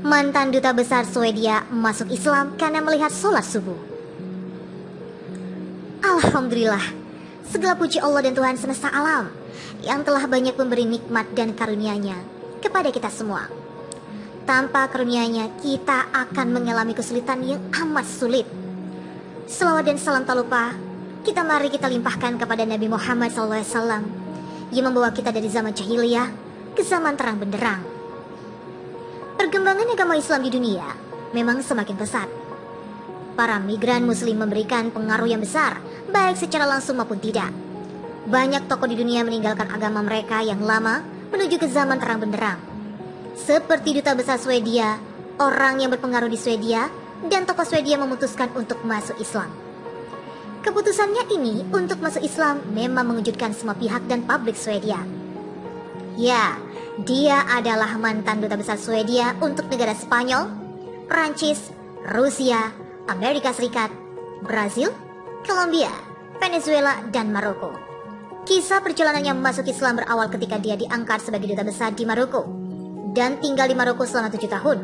Mantan Duta Besar Swedia masuk Islam karena melihat sholat subuh. Alhamdulillah, segala puji Allah dan Tuhan semesta alam yang telah banyak memberi nikmat dan karunia-Nya kepada kita semua. Tanpa karunia-Nya, kita akan mengalami kesulitan yang amat sulit. Selawat dan salam tak lupa mari kita limpahkan kepada Nabi Muhammad SAW yang membawa kita dari zaman jahiliyah ke zaman terang benderang. Perkembangan agama Islam di dunia memang semakin pesat. Para migran muslim memberikan pengaruh yang besar, baik secara langsung maupun tidak. Banyak tokoh di dunia meninggalkan agama mereka yang lama menuju ke zaman terang benderang. Seperti Duta Besar Swedia, orang yang berpengaruh di Swedia, dan tokoh Swedia memutuskan untuk masuk Islam. Keputusannya ini untuk masuk Islam memang mengejutkan semua pihak dan publik Swedia. Ya, dia adalah mantan Duta Besar Swedia untuk negara Spanyol, Prancis, Rusia, Amerika Serikat, Brazil, Kolombia, Venezuela, dan Maroko. Kisah perjalanannya masuk Islam berawal ketika dia diangkat sebagai Duta Besar di Maroko dan tinggal di Maroko selama 7 tahun.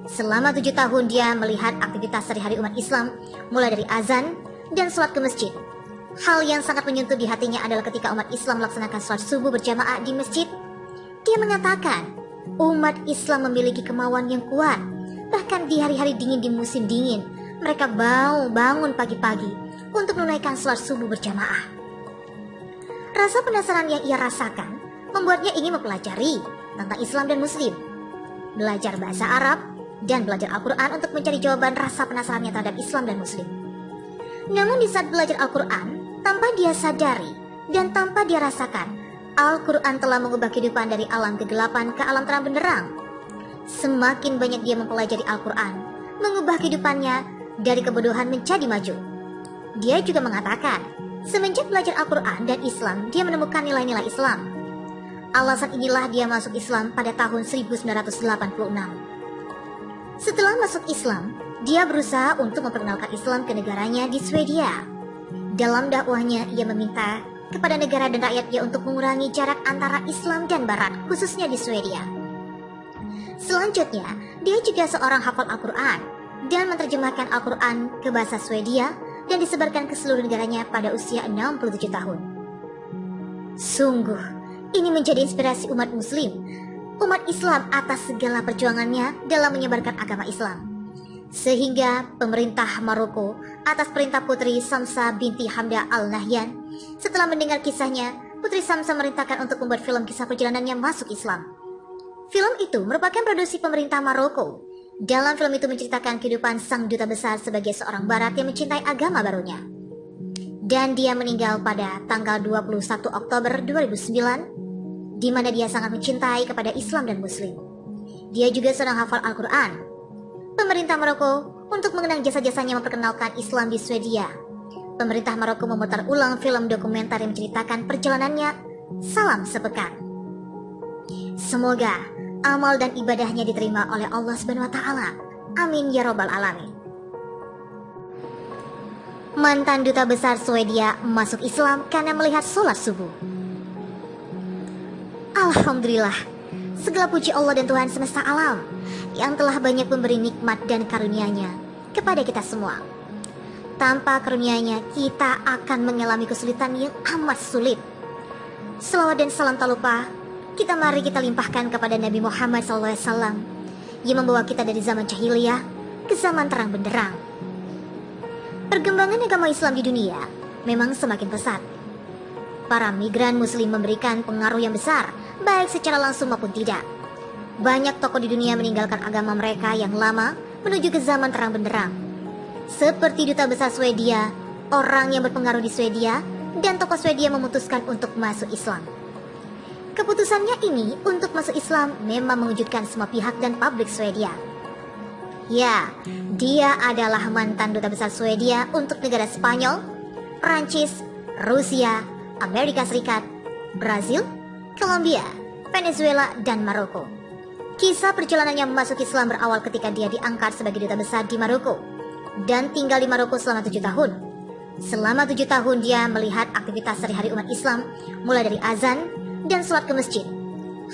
Selama 7 tahun dia melihat aktivitas sehari-hari umat Islam, mulai dari azan dan sholat ke masjid. Hal yang sangat menyentuh di hatinya adalah ketika umat Islam melaksanakan sholat subuh berjamaah di masjid. Dia mengatakan, umat Islam memiliki kemauan yang kuat. Bahkan di hari-hari dingin, di musim dingin, mereka bangun pagi-pagi untuk menunaikan sholat subuh berjamaah. Rasa penasaran yang ia rasakan membuatnya ingin mempelajari tentang Islam dan Muslim, belajar bahasa Arab, dan belajar Al-Quran untuk mencari jawaban rasa penasarannya terhadap Islam dan Muslim. Namun di saat belajar Al-Quran, tanpa dia sadari dan tanpa dia rasakan, Al-Quran telah mengubah kehidupan dari alam kegelapan ke alam terang benderang. Semakin banyak dia mempelajari Al-Quran, mengubah kehidupannya dari kebodohan menjadi maju. Dia juga mengatakan, semenjak belajar Al-Quran dan Islam, dia menemukan nilai-nilai Islam. Alasan inilah dia masuk Islam pada tahun 1986. Setelah masuk Islam, dia berusaha untuk memperkenalkan Islam ke negaranya di Swedia. Dalam dakwahnya, ia meminta kepada negara dan rakyatnya untuk mengurangi jarak antara Islam dan Barat, khususnya di Swedia. Selanjutnya, dia juga seorang hafal Al-Quran dan menerjemahkan Al-Quran ke bahasa Swedia dan disebarkan ke seluruh negaranya pada usia 67 tahun. Sungguh, ini menjadi inspirasi umat Muslim, umat Islam atas segala perjuangannya dalam menyebarkan agama Islam. Sehingga pemerintah Maroko atas perintah Putri Samsa binti Hamda Al-Nahyan, setelah mendengar kisahnya, Putri Samsa merintahkan untuk membuat film kisah perjalanannya masuk Islam. Film itu merupakan produksi pemerintah Maroko. Dalam film itu menceritakan kehidupan sang duta besar sebagai seorang barat yang mencintai agama barunya. Dan dia meninggal pada tanggal 21 Oktober 2009, di mana dia sangat mencintai kepada Islam dan Muslim. Dia juga seorang hafal Al-Quran. Pemerintah Maroko untuk mengenang jasa-jasanya memperkenalkan Islam di Swedia. Pemerintah Maroko memutar ulang film dokumenter yang menceritakan perjalanannya Salam Sepekan. Semoga amal dan ibadahnya diterima oleh Allah Subhanahu wa Ta'ala. Amin ya Rabbal Alamin. Mantan Duta Besar Swedia masuk Islam karena melihat sholat subuh. Alhamdulillah, segala puji Allah dan Tuhan semesta alam yang telah banyak memberi nikmat dan karunia-Nya kepada kita semua. Tanpa karunia-Nya, kita akan mengalami kesulitan yang amat sulit. Selawat dan salam tak lupa mari kita limpahkan kepada Nabi Muhammad SAW yang membawa kita dari zaman jahiliyah ke zaman terang benderang. Perkembangan agama Islam di dunia memang semakin pesat. Para migran muslim memberikan pengaruh yang besar, baik secara langsung maupun tidak. Banyak tokoh di dunia meninggalkan agama mereka yang lama menuju ke zaman terang benderang. Seperti Duta Besar Swedia, orang yang berpengaruh di Swedia, dan tokoh Swedia memutuskan untuk masuk Islam. Keputusannya ini untuk masuk Islam memang mengejutkan semua pihak dan publik Swedia. Ya, dia adalah mantan Duta Besar Swedia untuk negara Spanyol, Prancis, Rusia, Amerika Serikat, Brazil, Kolombia, Venezuela, dan Maroko. Kisah perjalanannya masuk Islam berawal ketika dia diangkat sebagai Duta Besar di Maroko dan tinggal di Maroko selama 7 tahun. Selama 7 tahun dia melihat aktivitas sehari-hari umat Islam, mulai dari azan dan sholat ke masjid.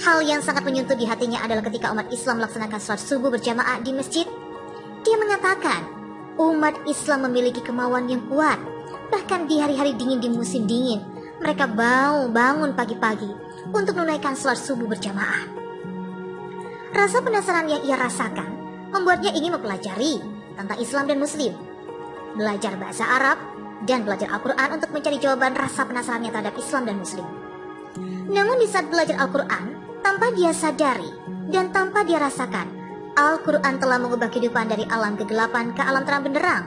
Hal yang sangat menyentuh di hatinya adalah ketika umat Islam melaksanakan sholat subuh berjamaah di masjid. Dia mengatakan, umat Islam memiliki kemauan yang kuat. Bahkan di hari-hari dingin di musim dingin, mereka mau bangun pagi-pagi untuk menunaikan sholat subuh berjamaah. Rasa penasaran yang ia rasakan membuatnya ingin mempelajari tentang Islam dan Muslim, belajar bahasa Arab, dan belajar Al-Quran untuk mencari jawaban rasa penasarannya terhadap Islam dan Muslim. Namun di saat belajar Al-Quran, tanpa dia sadari dan tanpa dia rasakan, Al-Quran telah mengubah kehidupan dari alam kegelapan ke alam terang benderang.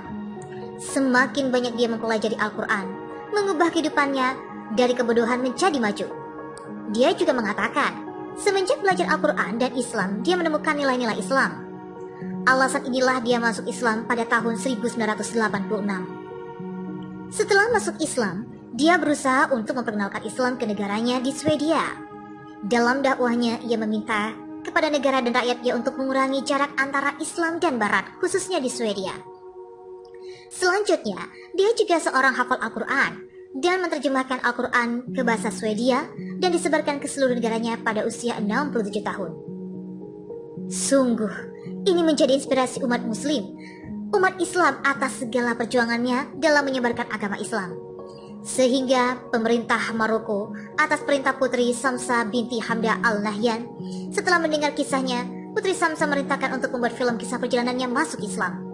Semakin banyak dia mempelajari Al-Quran, mengubah kehidupannya dari kebodohan menjadi maju. Dia juga mengatakan, semenjak belajar Al-Quran dan Islam, dia menemukan nilai-nilai Islam. Alasan inilah dia masuk Islam pada tahun 1986. Setelah masuk Islam, dia berusaha untuk memperkenalkan Islam ke negaranya di Swedia. Dalam dakwahnya, ia meminta kepada negara dan rakyatnya untuk mengurangi jarak antara Islam dan Barat, khususnya di Swedia. Selanjutnya, dia juga seorang hafal Al-Quran dan menerjemahkan Al-Quran ke bahasa Swedia dan disebarkan ke seluruh negaranya pada usia 67 tahun. Sungguh, ini menjadi inspirasi umat Muslim, umat Islam atas segala perjuangannya dalam menyebarkan agama Islam. Sehingga pemerintah Maroko atas perintah Putri Samsa binti Hamda Al-Nahyan, setelah mendengar kisahnya, Putri Samsa merintahkan untuk membuat film kisah perjalanannya masuk Islam.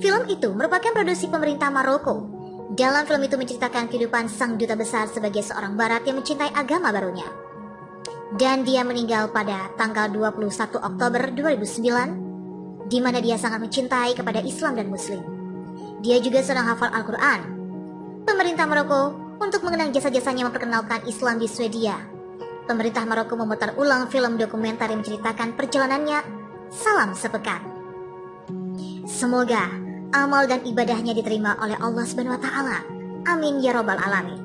Film itu merupakan produksi pemerintah Maroko. Dalam film itu menceritakan kehidupan sang duta besar sebagai seorang barat yang mencintai agama barunya. Dan dia meninggal pada tanggal 21 Oktober 2009, di mana dia sangat mencintai kepada Islam dan Muslim. Dia juga seorang hafal Al-Quran. Pemerintah Maroko untuk mengenang jasa-jasanya memperkenalkan Islam di Swedia. Pemerintah Maroko memutar ulang film dokumenter yang menceritakan perjalanannya Salam Sepekan. Semoga amal dan ibadahnya diterima oleh Allah Subhanahu wa Ta'ala. Amin ya Rabbal Alamin.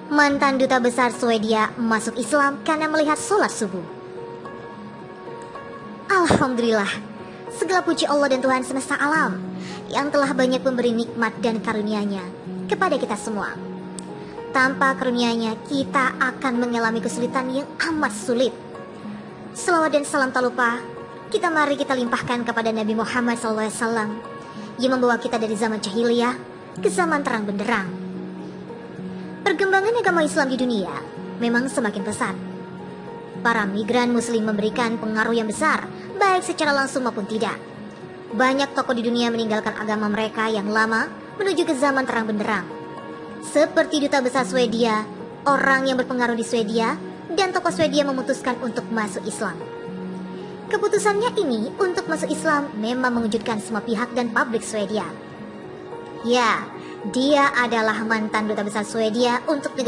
Mantan duta besar Swedia masuk Islam karena melihat sholat subuh. Alhamdulillah, segala puji Allah dan Tuhan semesta alam yang telah banyak memberi nikmat dan karunia-Nya kepada kita semua. Tanpa karunia-Nya, kita akan mengalami kesulitan yang amat sulit. Selawat dan salam tak lupa mari kita limpahkan kepada Nabi Muhammad SAW yang membawa kita dari zaman jahiliyah ke zaman terang benderang. Perkembangan agama Islam di dunia memang semakin pesat. Para migran Muslim memberikan pengaruh yang besar, baik secara langsung maupun tidak. Banyak tokoh di dunia meninggalkan agama mereka yang lama menuju ke zaman terang benderang. Seperti duta besar Swedia, orang yang berpengaruh di Swedia, dan tokoh Swedia memutuskan untuk masuk Islam. Keputusannya ini untuk masuk Islam memang mengejutkan semua pihak dan publik Swedia. Ya, dia adalah mantan duta besar Swedia untuk negara